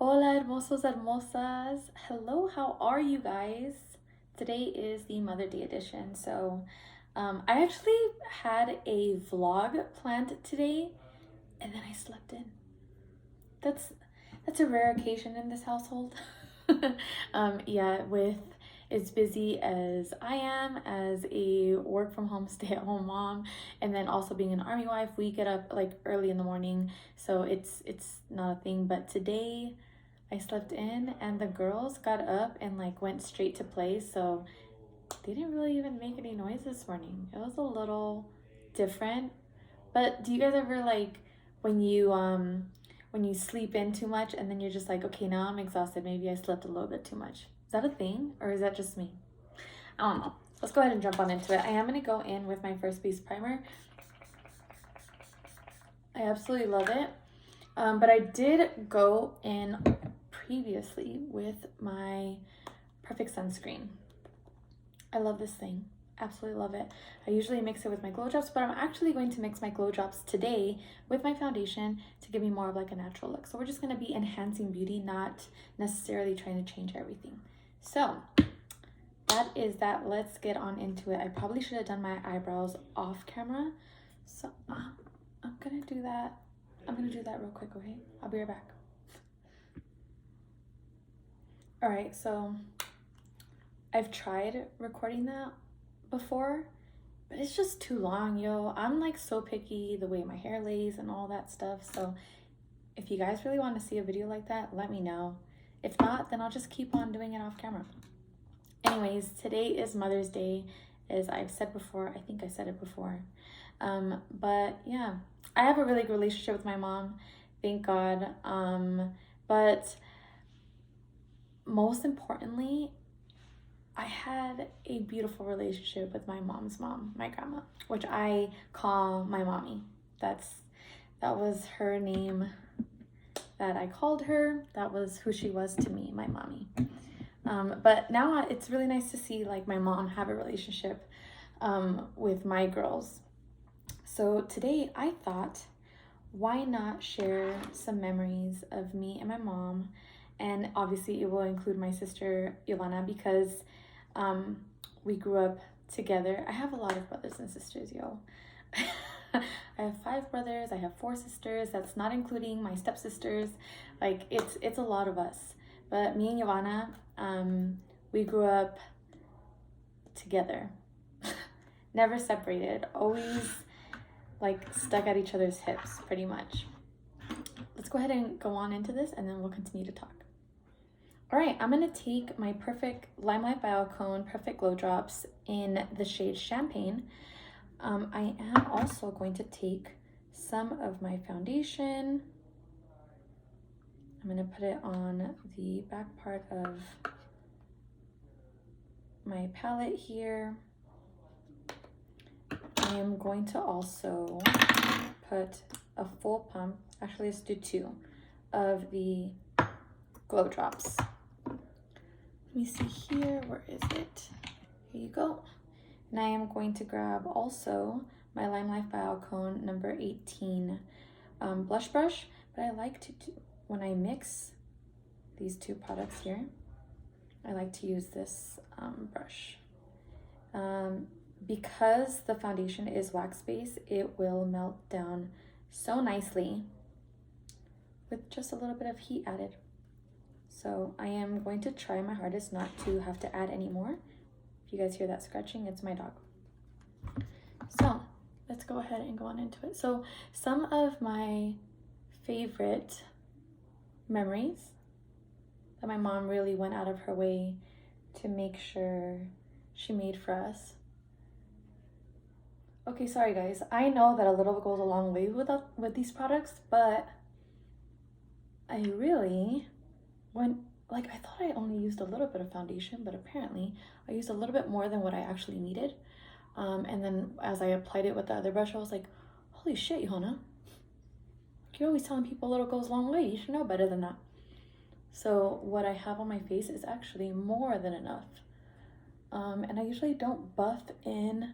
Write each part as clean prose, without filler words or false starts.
Hola, hermosos, hermosas. Hello, how are you guys? Today is the Mother Day edition. So, I actually had a vlog planned today and then I slept in. That's that's a rare occasion in this household. Yeah, with as busy as I am as a work from home, stay at home mom, and then also being an army wife, we get up like early in the morning, so it's not a thing. But today I slept in and the girls got up and like went straight to play, so they didn't really even make any noise this morning. It was a little different. But do you guys ever like when you sleep in too much and then you're just like, okay, now I'm exhausted, maybe I slept a little bit too much? Is that a thing or is that just me? I don't know. Let's go ahead and jump on into it. I am going to go in with my First Base primer. I absolutely love it. But I did go in previously with my Perfect Sunscreen. I love this thing. Absolutely love it. I usually mix it with my glow drops, but I'm actually going to mix my glow drops today with my foundation to give me more of like a natural look. So we're just going to be enhancing beauty, not necessarily trying to change everything. So that is that. Let's get on into it. I probably should have done my eyebrows off camera. So I'm going to do that. I'm going to do that real quick, okay? I'll be right back. All right, so I've tried recording that before, but it's just too long, yo. I'm like so picky the way my hair lays and all that stuff. So if you guys really want to see a video like that, let me know. If not, then I'll just keep on doing it off camera. Anyways, today is Mother's Day, as I've said before. I think I said it before. But yeah, I have a really good relationship with my mom, thank God. But most importantly, I had a beautiful relationship with my mom's mom, my grandma, which I call my mommy. That was her name that I called her. That was who she was to me, my mommy. But now it's really nice to see like my mom have a relationship with my girls. So today I thought, why not share some memories of me and my mom? And obviously it will include my sister Ivana because we grew up together. I have a lot of brothers and sisters, yo. I have 5 brothers. I have 4 sisters. That's not including my stepsisters. Like it's a lot of us. But me and Ivana, we grew up together. Never separated. Always like stuck at each other's hips, pretty much. Let's go ahead and go on into this and then we'll continue to talk. All right, I'm gonna take my Perfect Limelight Biocone Perfect Glow Drops in the shade Champagne. I am also going to take some of my foundation. I'm gonna put it on the back part of my palette here. I am going to also put a full pump, actually let's do 2, of the glow drops. Let me see here, where is it? Here you go. And I am going to grab also my Limelight Biocone number 18 blush brush, but I like to do, when I mix these 2 products here, I like to use this brush. Because the foundation is wax based, it will melt down so nicely with just a little bit of heat added. So I am going to try my hardest not to have to add any more. If you guys hear that scratching, it's my dog. So let's go ahead and go on into it. So some of my favorite memories that my mom really went out of her way to make sure she made for us. Okay, sorry guys. I know that a little goes a long way with these products, but I really I thought I only used a little bit of foundation, but apparently I used a little bit more than what I actually needed. And then as I applied it with the other brush, I was like, holy shit, Johanna. You're always telling people a little goes a long way. You should know better than that. So what I have on my face is actually more than enough. And I usually don't buff in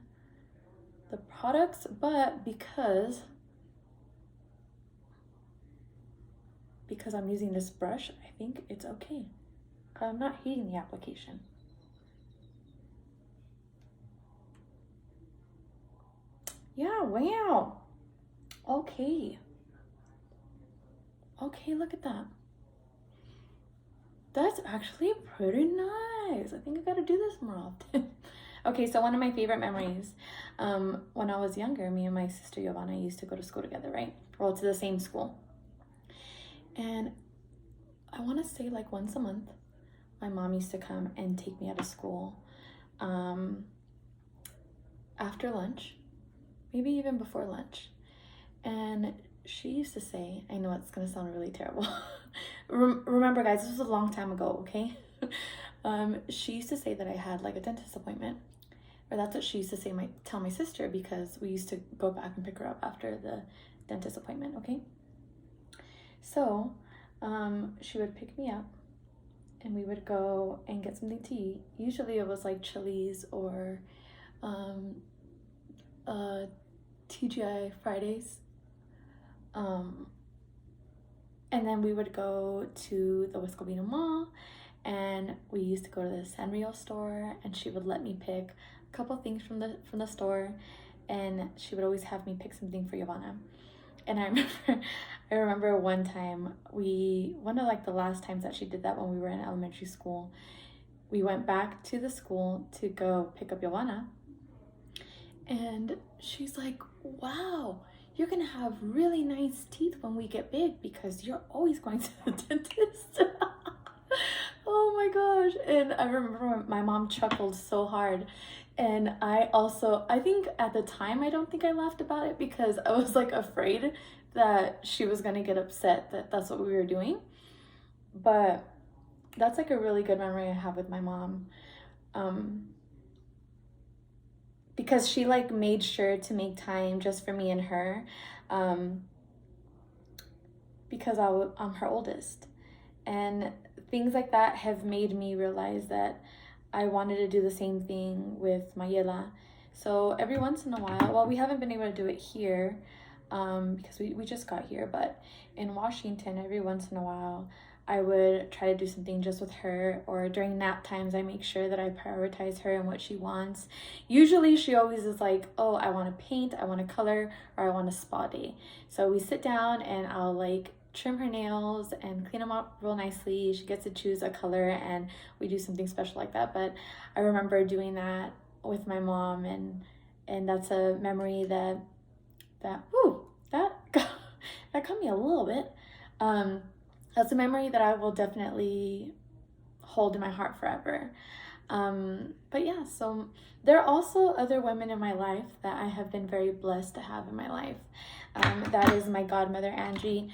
the products, but because because I'm using this brush, I think it's okay. I'm not hating the application. Yeah, wow. Okay. Okay, look at that. That's actually pretty nice. I think I gotta do this more often. Okay, so one of my favorite memories, when I was younger, me and my sister Giovanna used to go to school together, right? Well, to the same school. And I want to say like once a month, my mom used to come and take me out of school after lunch, maybe even before lunch. And she used to say, I know it's going to sound really terrible. Remember, guys, this was a long time ago, okay? She used to say that I had like a dentist appointment. Or that's what she used to say, tell my sister, because we used to go back and pick her up after the dentist appointment, okay? So she would pick me up and we would go and get something to eat. Usually it was like Chili's or TGI Fridays. And then we would go to the Wisconsin Mall, and we used to go to the Sanrio store, and she would let me pick a couple things from the store, and she would always have me pick something for Giovanna. And I remember one time, one of like the last times that she did that when we were in elementary school, we went back to the school to go pick up Giovanna, and she's like, wow, you're gonna have really nice teeth when we get big because you're always going to the dentist. Oh my gosh. And I remember my mom chuckled so hard. And I think at the time, I don't think I laughed about it because I was like afraid that she was gonna get upset that that's what we were doing. But that's like a really good memory I have with my mom. Because she like made sure to make time just for me and her, because I'm her oldest. And things like that have made me realize that I wanted to do the same thing with Mayela. So every once in a while, well, we haven't been able to do it here because we just got here, but in Washington, every once in a while, I would try to do something just with her, or during nap times, I make sure that I prioritize her and what she wants. Usually she always is like, oh, I want to paint, I want to color, or I want a spa day. So we sit down and I'll like trim her nails and clean them up real nicely. She gets to choose a color and we do something special like that. But I remember doing that with my mom, and that's a memory that got me a little bit. That's a memory that I will definitely hold in my heart forever. But yeah, so there are also other women in my life that I have been very blessed to have in my life. That is my godmother, Angie.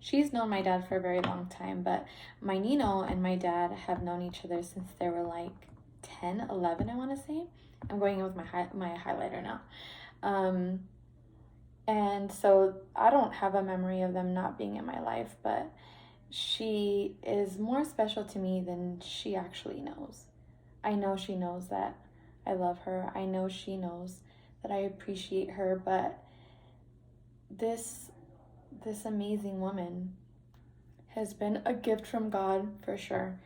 She's known my dad for a very long time, but my Nino and my dad have known each other since they were like 10, 11, I want to say. I'm going in with my highlighter now. And so I don't have a memory of them not being in my life, but she is more special to me than she actually knows. I know she knows that I love her. I know she knows that I appreciate her, but this amazing woman has been a gift from God for sure.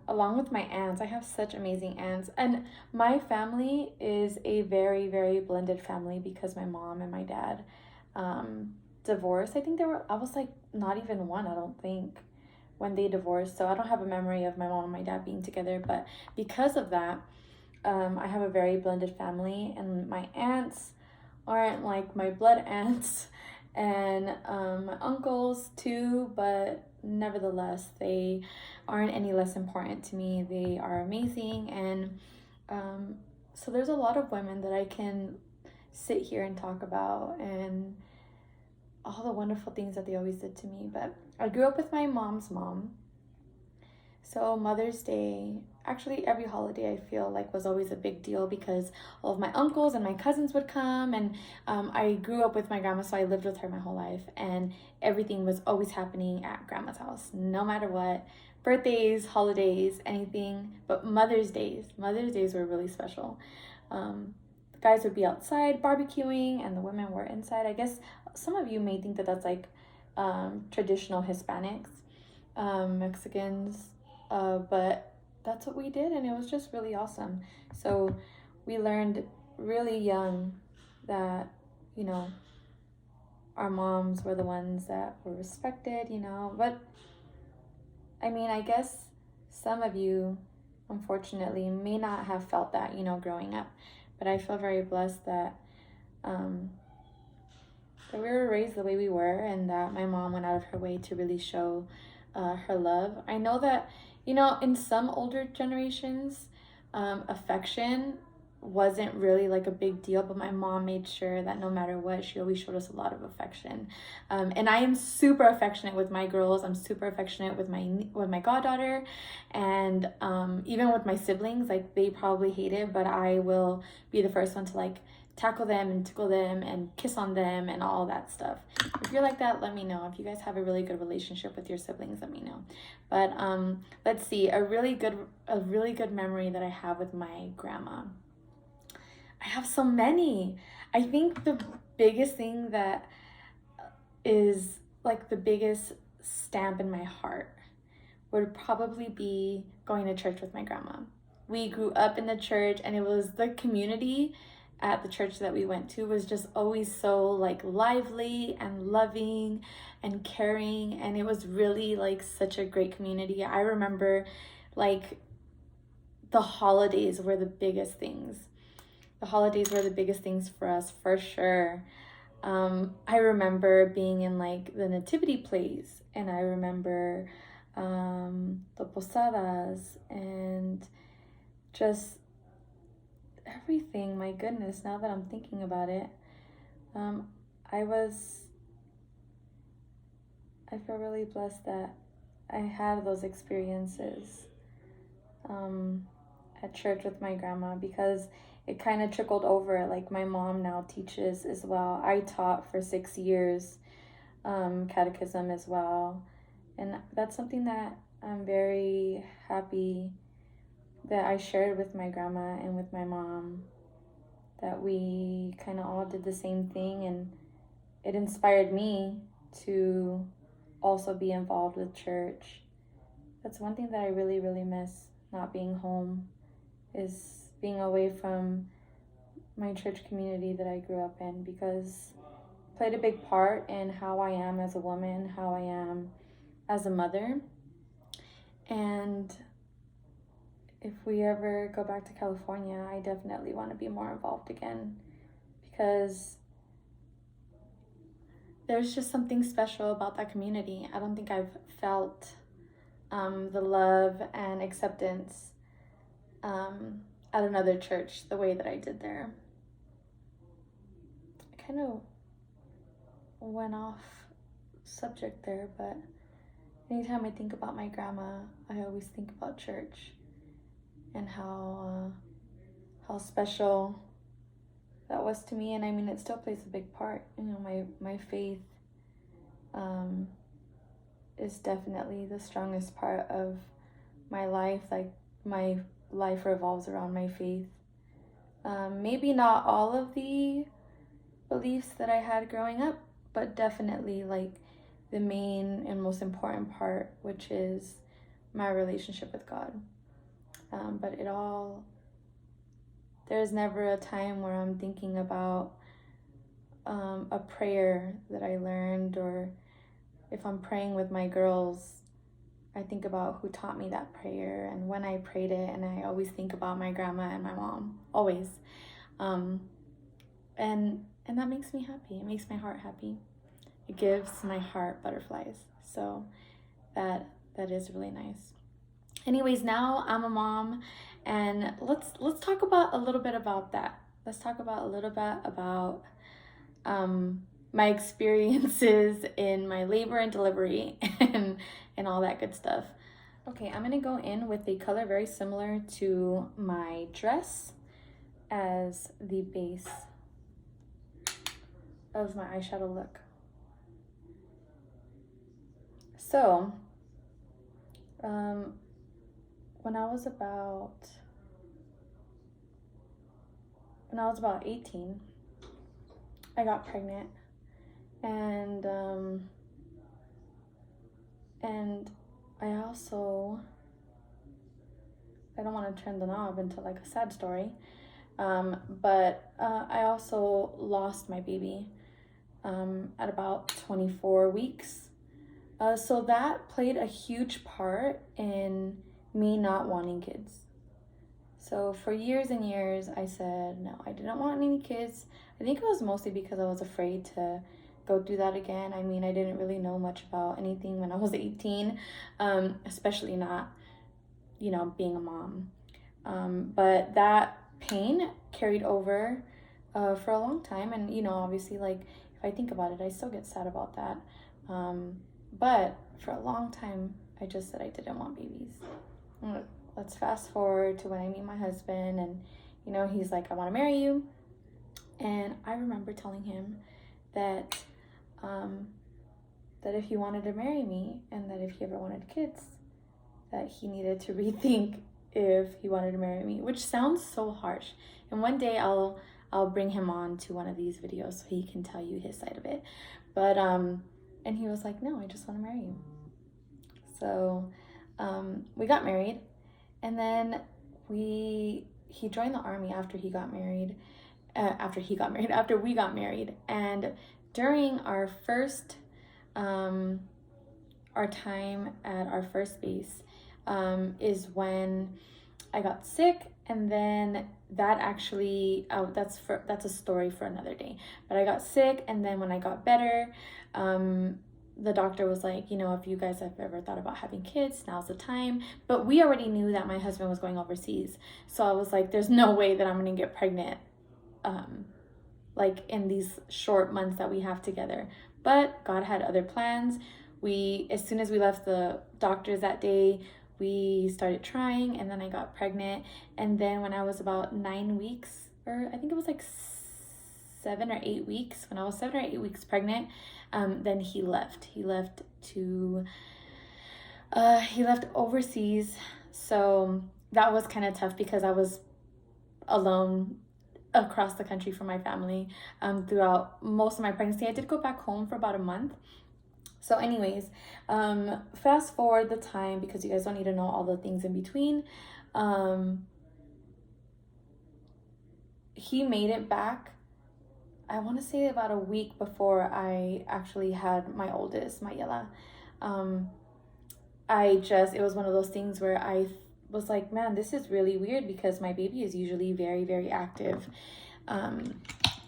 Along with my aunts, I have such amazing aunts, and my family is a very, very blended family because my mom and my dad divorced. I think I was like not even one, I don't think, when they divorced, so I don't have a memory of my mom and my dad being together. But because of that, I have a very blended family, and my aunts aren't like my blood aunts, and my uncles too, but nevertheless, they aren't any less important to me. They are amazing. And so there's a lot of women that I can sit here and talk about, and all the wonderful things that they always did to me. But I grew up with my mom's mom, so Mother's Day, actually every holiday, I feel like was always a big deal because all of my uncles and my cousins would come, and I grew up with my grandma, so I lived with her my whole life, and everything was always happening at grandma's house, no matter what. Birthdays, holidays, anything, but Mother's Days were really special. guys would be outside barbecuing and the women were inside. I guess some of you may think that that's like traditional Hispanics, Mexicans, but that's what we did, and it was just really awesome. So we learned really young that, you know, our moms were the ones that were respected, you know. But I mean, I guess some of you, unfortunately, may not have felt that, you know, growing up. But I feel very blessed that that we were raised the way we were, and that my mom went out of her way to really show her love. I know that, you know, in some older generations, affection wasn't really like a big deal, but my mom made sure that no matter what, she always showed us a lot of affection. And I am super affectionate with my girls. I'm super affectionate with my goddaughter, and even with my siblings. Like, they probably hate it, but I will be the first one to like tackle them and tickle them and kiss on them and all that stuff. If you're like that, let me know. If you guys have a really good relationship with your siblings, let me know. But let's see, a really good memory that I have with my grandma. I have so many. I think the biggest thing that is like the biggest stamp in my heart would probably be going to church with my grandma. We grew up in the church, and it was the community at the church that we went to was just always so like lively and loving and caring, and it was really like such a great community. I remember like the holidays were the biggest things. The holidays were the biggest things for us, for sure. I remember being in like the nativity plays, and I remember the posadas and just everything. My goodness, now that I'm thinking about it, I feel really blessed that I had those experiences at church with my grandma, because it kind of trickled over. Like, my mom now teaches as well. I taught for 6 years catechism as well, and that's something that I'm very happy that I shared with my grandma and with my mom, that we kind of all did the same thing, and it inspired me to also be involved with church. That's one thing that I really, really miss, not being home, is being away from my church community that I grew up in, because it played a big part in how I am as a woman, how I am as a mother. And if we ever go back to California, I definitely want to be more involved again, because there's just something special about that community. I don't think I've felt the love and acceptance at another church the way that I did there. I kind of went off subject there, but anytime I think about my grandma, I always think about church and how special that was to me. And I mean, it still plays a big part. You know, my faith is definitely the strongest part of my life. Like, my life revolves around my faith. Maybe not all of the beliefs that I had growing up, but definitely like the main and most important part, which is my relationship with God. But there's never a time where I'm thinking about a prayer that I learned, or if I'm praying with my girls, I think about who taught me that prayer and when I prayed it, and I always think about my grandma and my mom, always. And that makes me happy. It makes my heart happy. It gives my heart butterflies. So that is really nice. Anyways, now I'm a mom, and let's talk about a little bit about that. Let's talk about a little bit about my experiences in my labor and delivery and all that good stuff. Okay, I'm gonna go in with a color very similar to my dress as the base of my eyeshadow look. So, when I was about when I was about 18, I got pregnant, and I also, I don't want to turn the knob into like a sad story, but I also lost my baby at about 24 weeks. So that played a huge part in me not wanting kids. So for years and years, I said, no, I didn't want any kids. I think it was mostly because I was afraid to go through that again. I mean, I didn't really know much about anything when I was 18, especially not, you know, being a mom. But that pain carried over for a long time. And, you know, obviously, like, if I think about it, I still get sad about that. But for a long time, I just said I didn't want babies. Let's fast forward to when I meet my husband, and, you know, he's like, I want to marry you. And I remember telling him that that if he wanted to marry me, and that if he ever wanted kids, that he needed to rethink if he wanted to marry me, which sounds so harsh. And one day I'll bring him on to one of these videos so he can tell you his side of it. But and he was like, no, I just want to marry you. So we got married, and then he joined the army after we got married. And during our first our time at our first base is when I got sick. And then that actually, that's a story for another day. But I got sick, and then when I got better, the doctor was like, you know, if you guys have ever thought about having kids, now's the time. But we already knew that my husband was going overseas. So I was like, there's no way that I'm going to get pregnant, like in these short months that we have together. But God had other plans. As soon as we left the doctors that day, we started trying, and then I got pregnant. And then when I was about 9 weeks, or I think it was like 7 or 8 weeks, when I was 7 or 8 weeks pregnant, then he left. He left overseas. So that was kind of tough because I was alone across the country from my family throughout most of my pregnancy. I did go back home for about a month. So anyways, fast forward the time, because you guys don't need to know all the things in between. He made it back, I want to say about a week before I actually had my oldest, my Yela. It was one of those things where I was like, man, this is really weird, because my baby is usually very, very active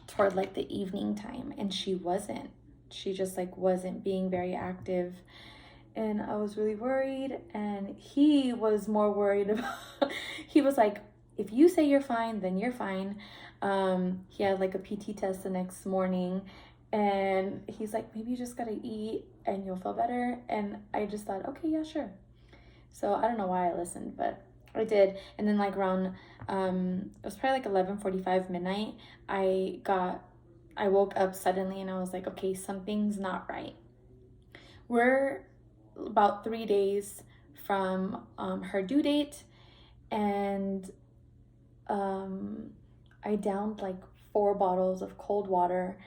toward like the evening time, and she wasn't. She just like wasn't being very active, and I was really worried. And he was more worried about he was like, if you say you're fine, then you're fine. He had like a PT test the next morning, and he's like, maybe you just gotta eat and you'll feel better. And I just thought, okay, yeah, sure. So I don't know why I listened, but I did. And then like around it was probably like 11:45 midnight, I woke up suddenly, and I was like, okay, something's not right. We're about 3 days from her due date, and I downed like 4 bottles of cold water,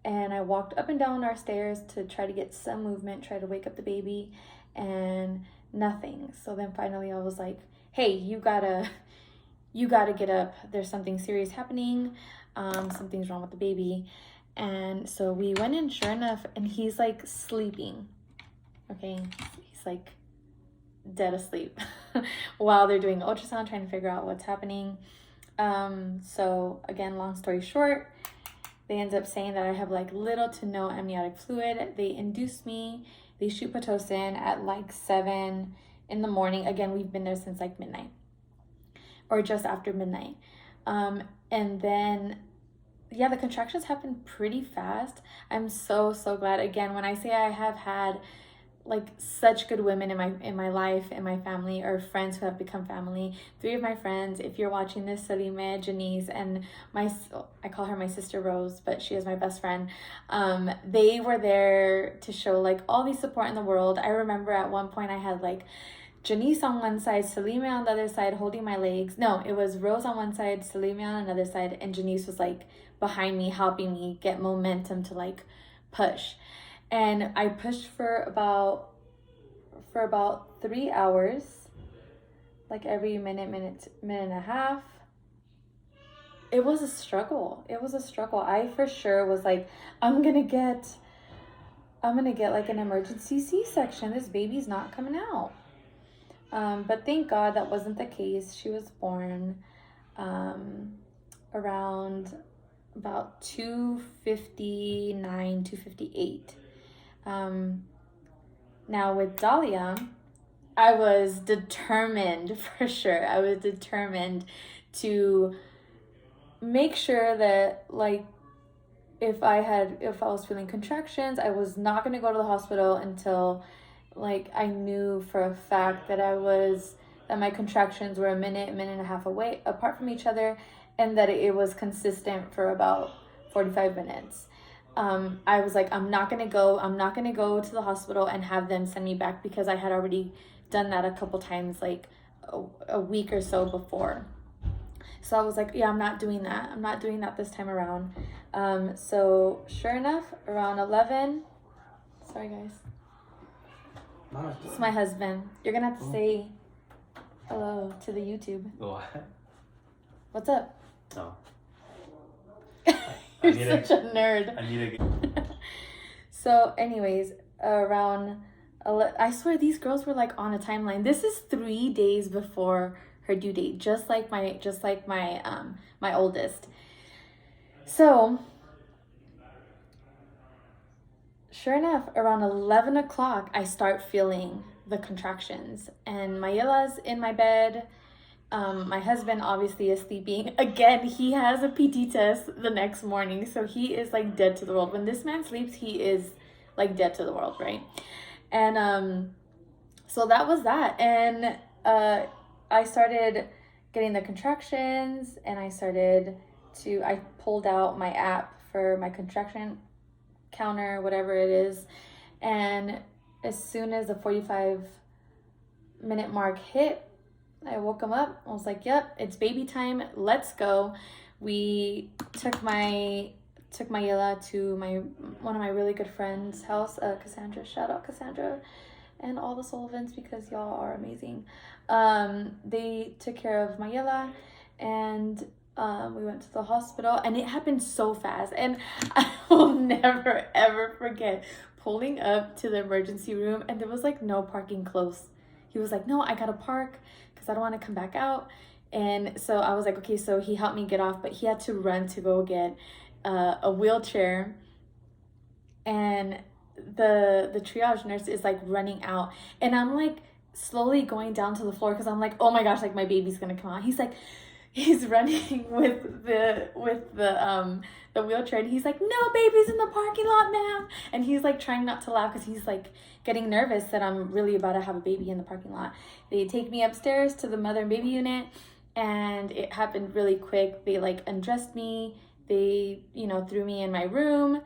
and I walked up and down our stairs to try to get some movement, try to wake up the baby, and nothing. So then finally I was like, hey, you gotta get up. There's something serious happening. Something's wrong with the baby. And so we went in, sure enough, and he's like sleeping. Okay, he's like dead asleep while they're doing ultrasound, trying to figure out what's happening. So again, long story short, they end up saying that I have like little to no amniotic fluid. They induce me. They shoot Pitocin at like 7 in the morning. Again, we've been there since like midnight, or just after midnight. And then, yeah, the contractions happen pretty fast. I'm so glad. Again, when I say I have had like such good women in my life, in my family, or friends who have become family. 3 of my friends, if you're watching this, Salime, Janice, and I call her my sister Rose, but she is my best friend. They were there to show like all the support in the world. I remember at one point I had like Janice on one side, Salima on the other side, holding my legs. No, it was Rose on one side, Salima on another side, and Janice was like behind me, helping me get momentum to like push. And I pushed for about 3 hours, like every minute and a half. It was a struggle. I for sure was like, I'm gonna get like an emergency C-section. This baby's not coming out. But thank God that wasn't the case. She was born around about 2:59, 2:58. Now with Dahlia, I was determined for sure. I was determined to make sure that like if I was feeling contractions, I was not going to go to the hospital until like I knew for a fact that my contractions were a minute and a half away apart from each other, and that it was consistent for about 45 minutes. I was like, I'm not gonna go to the hospital and have them send me back, because I had already done that a couple times, like a week or so before. So I was like, yeah, I'm not doing that this time around. So sure enough, around 11, sorry guys, it's my husband. You're gonna have to say hello to the YouTube. What? What's up? No. You're such a nerd. I need a... So anyways, I swear these girls were like on a timeline. This is 3 days before her due date, just like my oldest. So sure enough, around 11 o'clock, I start feeling the contractions, and Mayela's in my bed. My husband obviously is sleeping. Again, he has a PT test the next morning, so he is like dead to the world. When this man sleeps, he is like dead to the world, right? And so that was that. And I started getting the contractions, and I pulled out my app for my contraction counter, whatever it is. And as soon as the 45-minute mark hit, I woke him up. I was like, yep, it's baby time. Let's go. We took Mayela to one of my really good friends' house, Cassandra. Shout out Cassandra and all the Sullivans, because y'all are amazing. They took care of Mayela, and we went to the hospital, and it happened so fast. And I will never ever forget pulling up to the emergency room, and there was like no parking close. He was like, no, I gotta park because I don't want to come back out. And so I was like, okay. So he helped me get off, but he had to run to go get a wheelchair. And the triage nurse is like running out, and I'm like slowly going down to the floor because I'm like, oh my gosh, like my baby's gonna come out. He's running with the wheelchair, and he's like, no, baby's in the parking lot, ma'am. And he's like trying not to laugh because he's like getting nervous that I'm really about to have a baby in the parking lot. They take me upstairs to the mother and baby unit, and it happened really quick. They like undressed me. They, threw me in my room,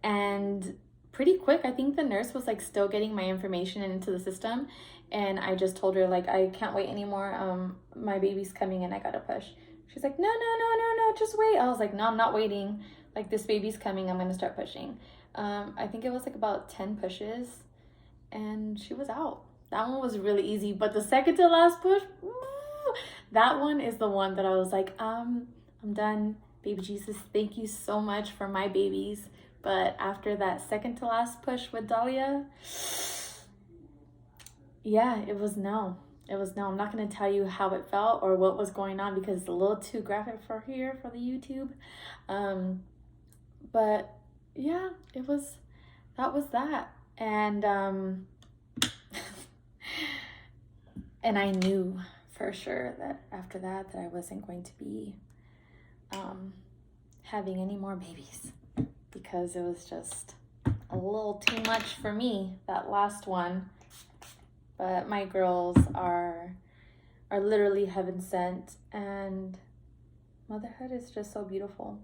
and pretty quick, I think the nurse was like still getting my information into the system. And I just told her, like, I can't wait anymore. My baby's coming and I gotta push. She's like, no, just wait. I was like, no, I'm not waiting. Like, this baby's coming. I'm gonna start pushing. I think it was like about 10 pushes, and she was out. That one was really easy. But the second to last push, that one is the one that I was like, I'm done. Baby Jesus, thank you so much for my babies. But after that second to last push with Dahlia, yeah, it was no. I'm not going to tell you how it felt or what was going on because it's a little too graphic for the YouTube. But yeah, that was that. And and I knew for sure that after that I wasn't going to be having any more babies, because it was just a little too much for me, that last one. But my girls are literally heaven sent, and motherhood is just so beautiful.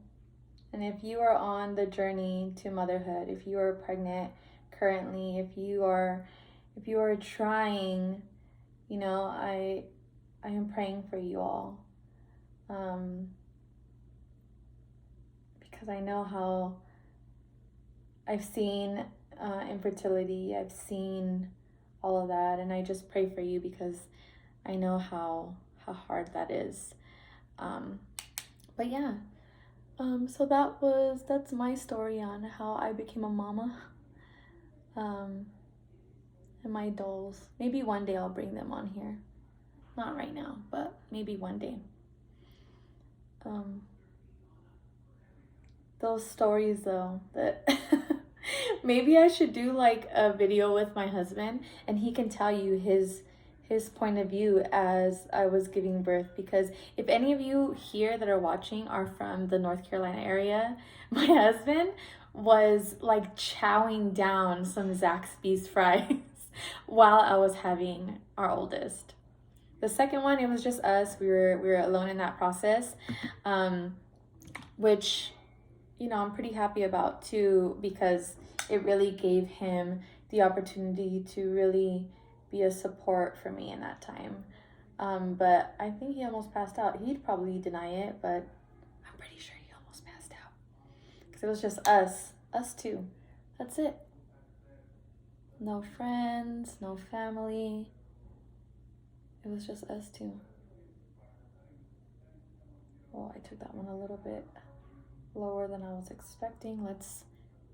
And if you are on the journey to motherhood, if you are pregnant currently, if you are trying You know, I am praying for you all. Because I know how I've seen infertility, I've seen all of that, and I just pray for you because I know how hard that is. But yeah, so that's my story on how I became a mama. And my dolls. Maybe one day I'll bring them on here. Not right now, but maybe one day. Those stories though, that maybe I should do like a video with my husband and he can tell you his point of view as I was giving birth, because if any of you here that are watching are from the North Carolina area, my husband was like chowing down some Zaxby's fries while I was having our oldest. The second one, it was just us. We were alone in that process, which, you know, I'm pretty happy about too, because it really gave him the opportunity to really be a support for me in that time. But I think he almost passed out. He'd probably deny it, but I'm pretty sure he almost passed out. Because it was just us two. That's it. No friends, no family. It was just us two. Well, I took that one a little bit lower than I was expecting. Let's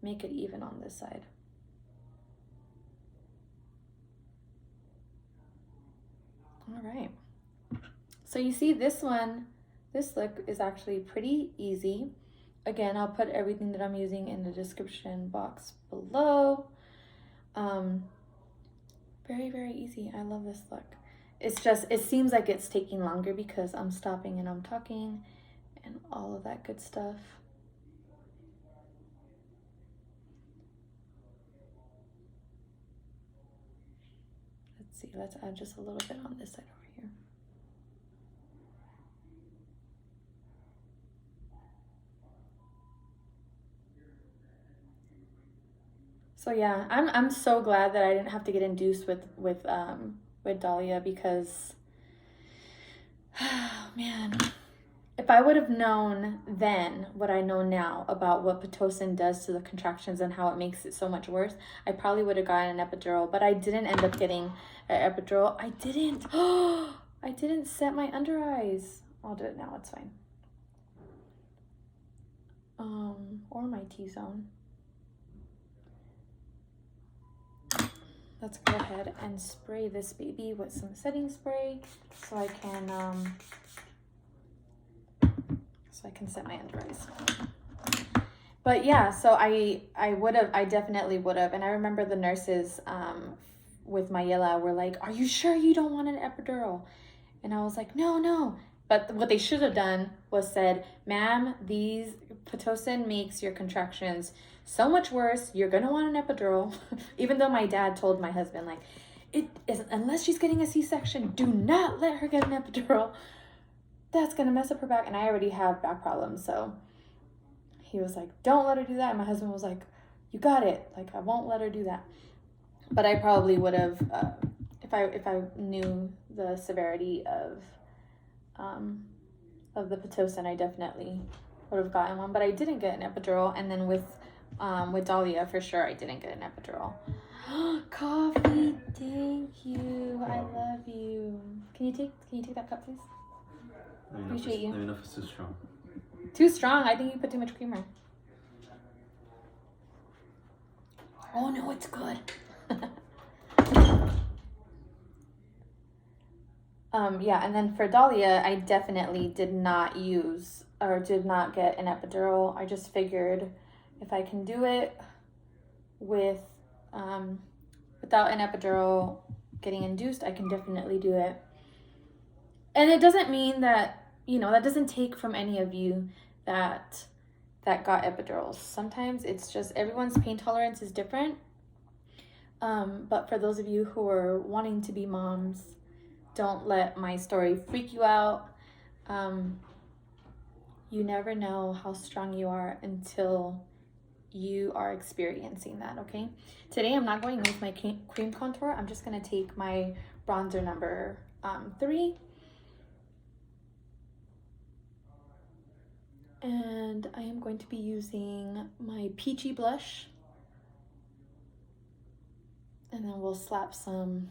make it even on this side. All right. So you see this look is actually pretty easy. Again, I'll put everything that I'm using in the description box below. Very, very easy. I love this look. It's just, it seems like it's taking longer because I'm stopping and I'm talking and all of that good stuff. Let's see, let's add just a little bit on this side over here. So yeah, I'm so glad that I didn't have to get induced with Dahlia, because man, if I would have known then what I know now about what Pitocin does to the contractions and how it makes it so much worse, I probably would have gotten an epidural, but I didn't end up getting an epidural. I didn't set my under eyes. I'll do it now, it's fine. Or my T-zone. Let's go ahead and spray this baby with some setting spray so I can set my under eyes. But yeah, so I definitely would have. And I remember the nurses with Mayela were like, "Are you sure you don't want an epidural?" And I was like, no. But what they should have done was said, "Ma'am, these Pitocin makes your contractions so much worse. You're gonna want an epidural." Even though my dad told my husband, like, it is, unless she's getting a C-section, do not let her get an epidural. That's gonna mess up her back, and I already have back problems. So he was like, "Don't let her do that." And my husband was like, "You got it. Like, I won't let her do that." But I probably would have, if I knew the severity of the Pitocin, I definitely would have gotten one. But I didn't get an epidural, and then with Dahlia, for sure, I didn't get an epidural. Coffee, thank you. I love you. Can you take that cup, please? Appreciate you. Let me know if it's too strong. Too strong? I think you put too much creamer. Oh no, it's good. Yeah, and then for Dahlia, I definitely did not use or did not get an epidural. I just figured if I can do it with without an epidural getting induced, I can definitely do it. And it doesn't mean that, you know, that doesn't take from any of you that got epidurals. Sometimes it's just everyone's pain tolerance is different. But for those of you who are wanting to be moms, don't let my story freak you out. You never know how strong you are until you are experiencing that, okay? Today I'm not going with my cream contour. I'm just going to take my bronzer number 3. And I am going to be using my peachy blush. And then we'll slap some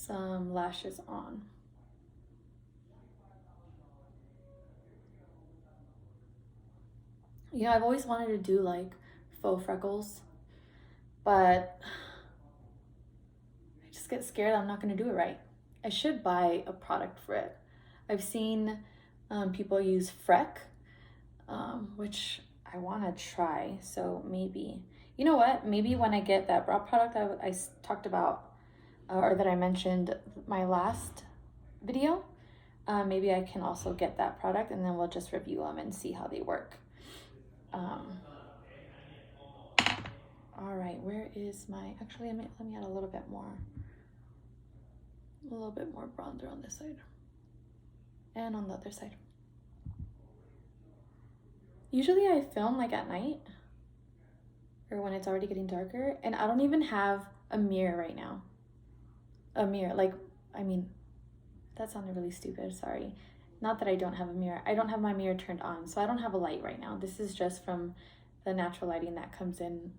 lashes on. Yeah, I've always wanted to do like faux freckles, but I just get scared I'm not going to do it right. I should buy a product for it. I've seen people use Freck, which I want to try. So maybe, you know what? Maybe when I get that brow product I talked about, or that I mentioned my last video, maybe I can also get that product, and then we'll just review them and see how they work. All right, where is my, actually, let me add a little bit more bronzer on this side and on the other side. Usually I film like at night or when it's already getting darker, and I don't even have a mirror right now. A mirror, like, I mean, that sounded really stupid, sorry. Not that I don't have a mirror. I don't have my mirror turned on, so I don't have a light right now. This is just from the natural lighting that comes in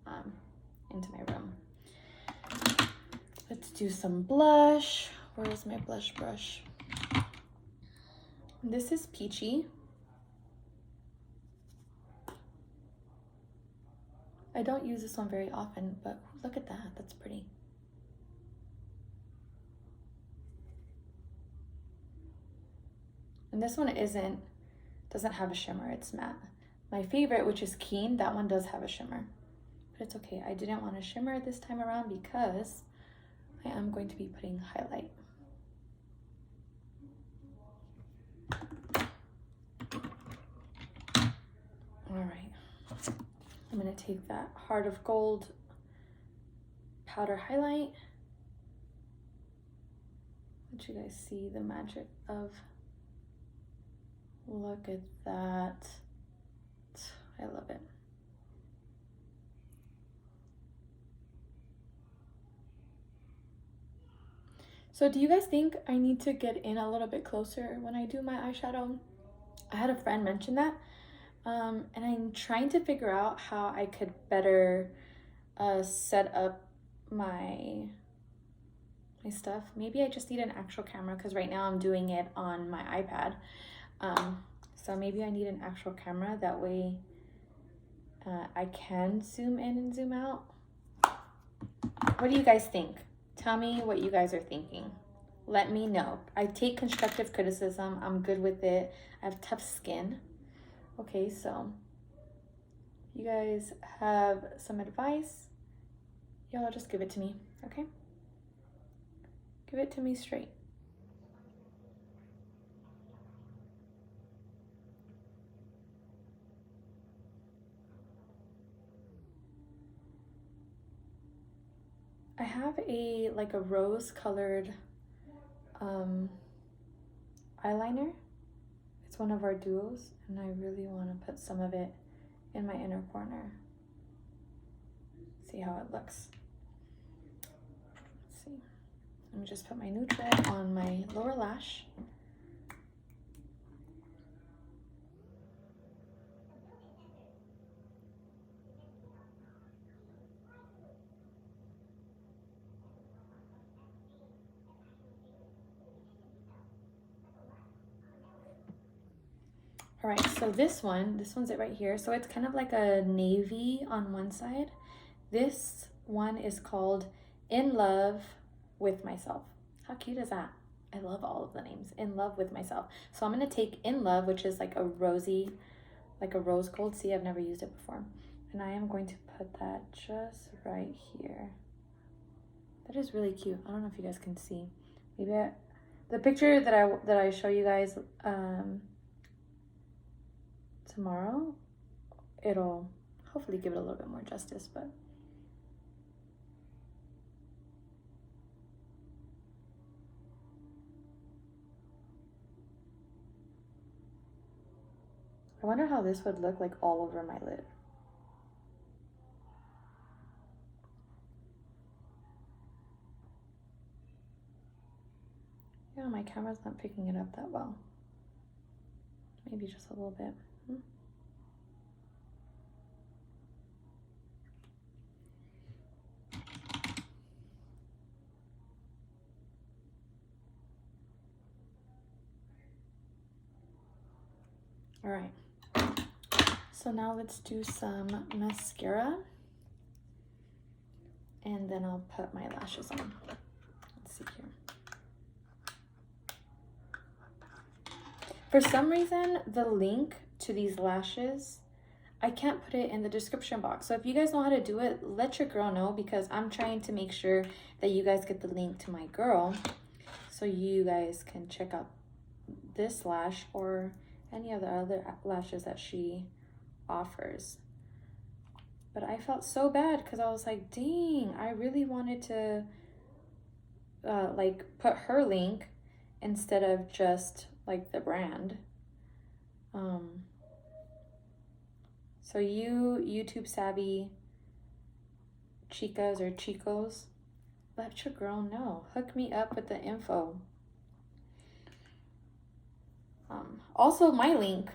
into my room. Let's do some blush. Where is my blush brush? This is Peachy. I don't use this one very often, but look at that, that's pretty. And this one doesn't have a shimmer, it's matte. My favorite, which is Keen, that one does have a shimmer. But it's okay, I didn't want a shimmer this time around because I am going to be putting highlight. All right, I'm gonna take that Heart of Gold powder highlight. Let you guys see the magic of, look at that. I love it. So do you guys think I need to get in a little bit closer when I do my eyeshadow? I had a friend mention that, and I'm trying to figure out how I could better set up my stuff. Maybe I just need an actual camera, because right now I'm doing it on my iPad. So maybe I need an actual camera, that way I can zoom in and zoom out. What do you guys think? Tell me what you guys are thinking. Let me know. I take constructive criticism. I'm good with it. I have tough skin. Okay, so you guys have some advice, y'all just give it to me, okay? Give it to me straight. I have a rose colored eyeliner. It's one of our duos, and I really want to put some of it in my inner corner. See how it looks. Let's see. Let me just put my neutral on my lower lash. All right, so this one's it right here. So it's kind of like a navy on one side. This one is called In Love with Myself. How cute is that? I love all of the names. In Love with Myself. So I'm gonna take In Love, which is like a rosy, like a rose gold. See, I've never used it before. And I am going to put that just right here. That is really cute. I don't know if you guys can see. Maybe the picture that I show you guys tomorrow, it'll hopefully give it a little bit more justice, but I wonder how this would look like all over my lid. Yeah, my camera's not picking it up that well. Maybe just a little bit. All right. So now let's do some mascara. And then I'll put my lashes on. Let's see here. For some reason, the link to these lashes, I can't put it in the description box. So if you guys know how to do it, let your girl know, because I'm trying to make sure that you guys get the link to my girl so you guys can check out this lash or any of the other lashes that she offers. But I felt so bad because I was like, dang, I really wanted to like put her link instead of just like the brand. So you YouTube savvy chicas or chicos, let your girl know. Hook me up with the info. Also, my link,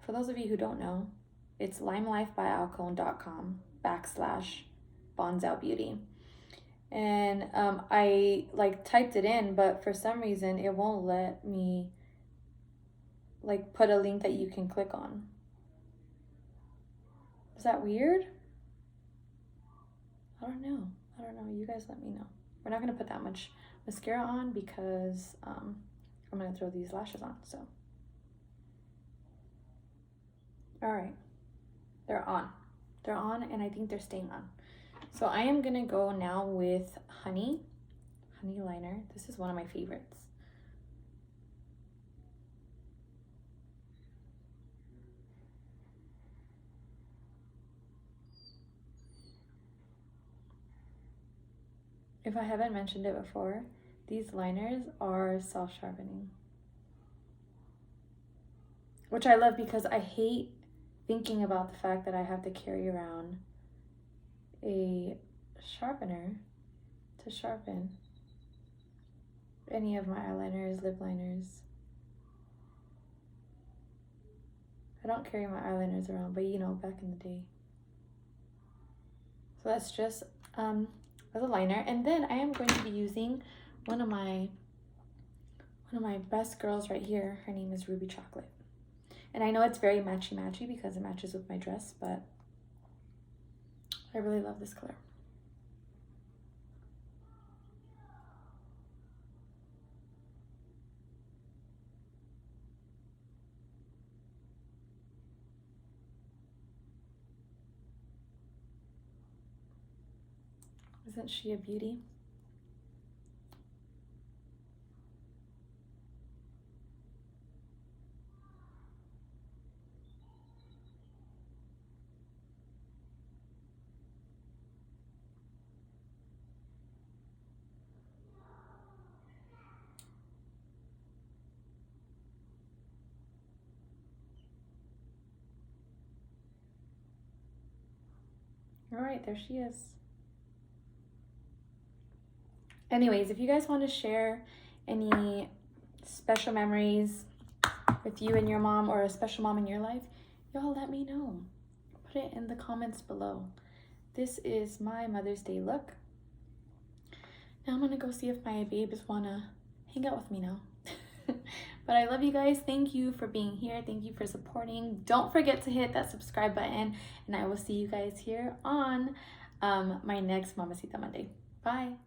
for those of you who don't know, it's limelifebyalcone.com/BonzOutBeauty. And I like typed it in, but for some reason it won't let me like put a link that you can click on. Is that weird? I don't know. You guys let me know. We're not gonna put that much mascara on because I'm gonna throw these lashes on. So, all right, they're on, and I think they're staying on. So I am gonna go now with honey liner. This is one of my favorites. If I haven't mentioned it before, these liners are soft sharpening, which I love because I hate thinking about the fact that I have to carry around a sharpener to sharpen any of my eyeliners, lip liners. I don't carry my eyeliners around, but you know, back in the day. So that's just as a liner. And then I am going to be using one of my best girls right here. Her name is Ruby Chocolate. And I know it's very matchy because it matches with my dress, but I really love this color. Isn't she a beauty? All right, there she is. Anyways, if you guys want to share any special memories with you and your mom, or a special mom in your life, y'all let me know. Put it in the comments below. This is my Mother's Day look. Now I'm gonna go see if my babes wanna hang out with me now. But I love you guys. Thank you for being here. Thank you for supporting. Don't forget to hit that subscribe button, and I will see you guys here on my next Mamacita Monday. Bye.